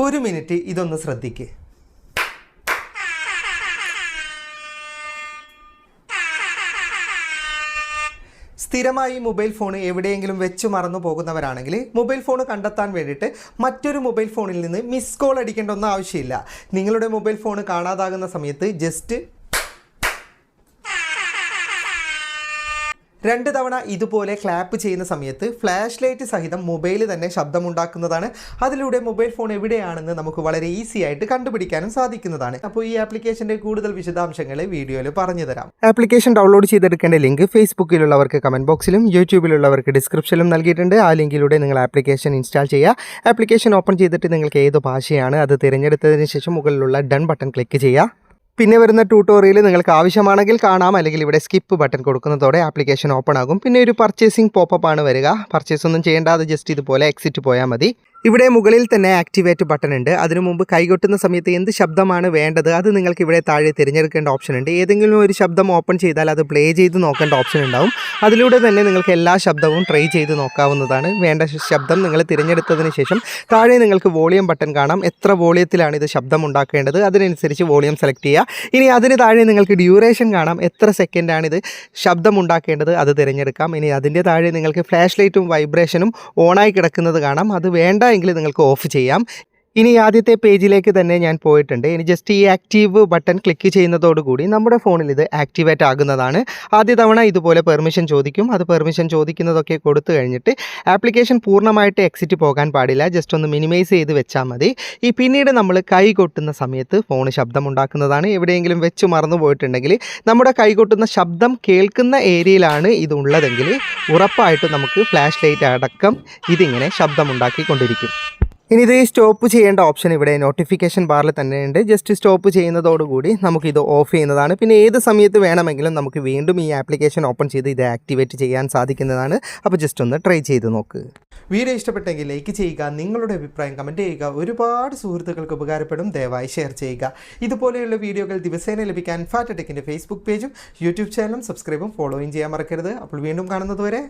ഒരു മിനിറ്റ് ഇതൊന്ന് ശ്രദ്ധിക്ക്. സ്ഥിരമായി മൊബൈൽ ഫോൺ എവിടെയെങ്കിലും വെച്ച് മറന്നു പോകുന്നവരാണെങ്കിൽ മൊബൈൽ ഫോൺ കണ്ടെത്താൻ വേണ്ടിയിട്ട് മറ്റൊരു മൊബൈൽ ഫോണിൽ നിന്ന് മിസ് കോൾ അടിക്കേണ്ട ഒന്നും ആവശ്യമില്ല. നിങ്ങളുടെ മൊബൈൽ ഫോൺ കാണാതാകുന്ന സമയത്ത് ജസ്റ്റ് 2 തവണ ഇതുപോലെ ക്ലാപ്പ് ചെയ്യുന്ന സമയത്ത് ഫ്ലാഷ് ലൈറ്റ് സഹിതം മൊബൈൽ തന്നെ ശബ്ദമുണ്ടാക്കുന്നതാണ്. അതിലൂടെ മൊബൈൽ ഫോൺ എവിടെയാണെന്ന് നമുക്ക് വളരെ ഈസി ആയിട്ട് കണ്ടുപിടിക്കാനും സാധിക്കുന്നതാണ്. അപ്പോൾ ഈ ആപ്ലിക്കേഷൻ്റെ കൂടുതൽ വിശദാംശങ്ങൾ വീഡിയോയിൽ പറഞ്ഞു തരാം. ആപ്ലിക്കേഷൻ ഡൗൺലോഡ് ചെയ്തെടുക്കേണ്ട ലിങ്ക് ഫേസ്ബുക്കിലുള്ളവർക്ക് കമൻറ്റ് ബോക്സിലും യൂട്യൂബിലുള്ളവർക്ക് ഡിസ്ക്രിപ്ഷനിലും നൽകിയിട്ടുണ്ട്. ആ ലിങ്കിലൂടെ നിങ്ങൾ ആപ്ലിക്കേഷൻ ഇൻസ്റ്റാൾ ചെയ്യുക. ആപ്ലിക്കേഷൻ ഓപ്പൺ ചെയ്തിട്ട് നിങ്ങൾക്ക് ഏത് ഭാഷയാണ് അത് തിരഞ്ഞെടുത്തതിന് ശേഷം മുകളിലുള്ള ഡൺ ബട്ടൺ ക്ലിക്ക് ചെയ്യുക. പിന്നെ വരുന്ന ട്യൂട്ടോറിയൽ നിങ്ങൾക്ക് ആവശ്യമാണെങ്കിൽ കാണാം, അല്ലെങ്കിൽ ഇവിടെ സ്കിപ്പ് ബട്ടൺ കൊടുക്കുന്നതോടെ ആപ്ലിക്കേഷൻ ഓപ്പൺ ആകും. പിന്നെ ഒരു പർച്ചേസിംഗ് പോപ്പപ്പ് ആണ് വരിക. പർച്ചേസ് ഒന്നും ചെയ്യേണ്ട, അത് ജസ്റ്റ് ഇതുപോലെ എക്സിറ്റ് പോയാൽ മതി. ഇവിടെ മുകളിൽ തന്നെ ആക്ടിവേറ്റ് ബട്ടൺ ഉണ്ട്. അതിനു മുമ്പ് കൈകൊട്ടുന്ന സമയത്ത് എന്ത് ശബ്ദമാണ് വേണ്ടത് അത് നിങ്ങൾക്ക് ഇവിടെ താഴെ തിരഞ്ഞെടുക്കേണ്ട ഓപ്ഷൻ ഉണ്ട്. ഏതെങ്കിലും ഒരു ശബ്ദം ഓപ്പൺ ചെയ്താൽ അത് പ്ലേ ചെയ്ത് നോക്കേണ്ട ഓപ്ഷൻ ഉണ്ടാവും. അതിലൂടെ തന്നെ നിങ്ങൾക്ക് എല്ലാ ശബ്ദവും ട്രൈ ചെയ്ത് നോക്കാവുന്നതാണ്. വേണ്ട ശബ്ദം നിങ്ങൾ തിരഞ്ഞെടുത്തതിന് ശേഷം താഴെ നിങ്ങൾക്ക് വോളിയം ബട്ടൺ കാണാം. എത്ര വോളിയത്തിലാണ് ഇത് ശബ്ദം ഉണ്ടാക്കേണ്ടത് അതിനനുസരിച്ച് വോളിയം സെലക്ട് ചെയ്യുക. ഇനി അതിന് താഴെ നിങ്ങൾക്ക് ഡ്യൂറേഷൻ കാണാം. എത്ര സെക്കൻഡാണ് ഇത് ശബ്ദം ഉണ്ടാക്കേണ്ടത് അത് തിരഞ്ഞെടുക്കാം. ഇനി അതിൻ്റെ താഴെ നിങ്ങൾക്ക് ഫ്ലാഷ് ലൈറ്റും വൈബ്രേഷനും ഓണായി കിടക്കുന്നത് കാണാം. അത് വേണ്ട എങ്കിൽ നിങ്ങൾക്ക് ഓഫ് ചെയ്യാം. ഇനി ആദ്യത്തെ പേജിലേക്ക് തന്നെ ഞാൻ പോയിട്ടുണ്ട്. ഇനി ജസ്റ്റ് ഈ ആക്റ്റീവ് ബട്ടൺ ക്ലിക്ക് ചെയ്യുന്നതോടുകൂടി നമ്മുടെ ഫോണിൽ ഇത് ആക്ടിവേറ്റ് ആകുന്നതാണ്. ആദ്യ തവണ ഇതുപോലെ പെർമിഷൻ ചോദിക്കും. അത് പെർമിഷൻ ചോദിക്കുന്നതൊക്കെ കൊടുത്തു കഴിഞ്ഞിട്ട് ആപ്ലിക്കേഷൻ പൂർണ്ണമായിട്ട് എക്സിറ്റ് പോകാൻ പാടില്ല. ജസ്റ്റ് ഒന്ന് മിനിമൈസ് ചെയ്ത് വെച്ചാൽ മതി. ഈ പിന്നീട് നമ്മൾ കൈ കൊട്ടുന്ന സമയത്ത് ഫോൺ ശബ്ദമുണ്ടാക്കുന്നതാണ്. എവിടെയെങ്കിലും വെച്ച് മറന്നു പോയിട്ടുണ്ടെങ്കിൽ നമ്മുടെ കൈ കൊട്ടുന്ന ശബ്ദം കേൾക്കുന്ന ഏരിയയിലാണ് ഇതുള്ളതെങ്കിൽ ഉറപ്പായിട്ടും നമുക്ക് ഫ്ലാഷ് ലൈറ്റ് അടക്കം ഇതിങ്ങനെ ശബ്ദമുണ്ടാക്കിക്കൊണ്ടിരിക്കും. ഇനി ഇത് സ്റ്റോപ്പ് ചെയ്യേണ്ട ഓപ്ഷൻ ഇവിടെ നോട്ടിഫിക്കേഷൻ ബാറിൽ തന്നെ ഉണ്ട്. ജസ്റ്റ് സ്റ്റോപ്പ് ചെയ്യുന്നതോടുകൂടി നമുക്കിത് ഓഫ് ചെയ്യുന്നതാണ്. പിന്നെ ഏത് സമയത്ത് വേണമെങ്കിലും നമുക്ക് വീണ്ടും ഈ ആപ്ലിക്കേഷൻ ഓപ്പൺ ചെയ്ത് ഇത് ആക്ടിവേറ്റ് ചെയ്യാൻ സാധിക്കുന്നതാണ്. അപ്പോൾ ജസ്റ്റ് ഒന്ന് ട്രൈ ചെയ്ത് നോക്ക്. വീഡിയോ ഇഷ്ടപ്പെട്ടെങ്കിൽ ലൈക്ക് ചെയ്യുക, നിങ്ങളുടെ അഭിപ്രായം കമൻറ്റ് ചെയ്യുക. ഒരുപാട് സുഹൃത്തുക്കൾക്ക് ഉപകാരപ്പെടും. ദയവായി ഷെയർ ചെയ്യുക. ഇതുപോലെയുള്ള വീഡിയോകൾ ദിവസേന ലഭിക്കാൻ ഫാറ്റ് ടെക്കിൻ്റെ ഫേസ്ബുക്ക് പേജും യൂട്യൂബ് ചാനലും സബ്സ്ക്രൈബും ഫോളോയും ചെയ്യാൻ മറക്കരുത്. അപ്പോൾ വീണ്ടും കാണുന്നത് വരെ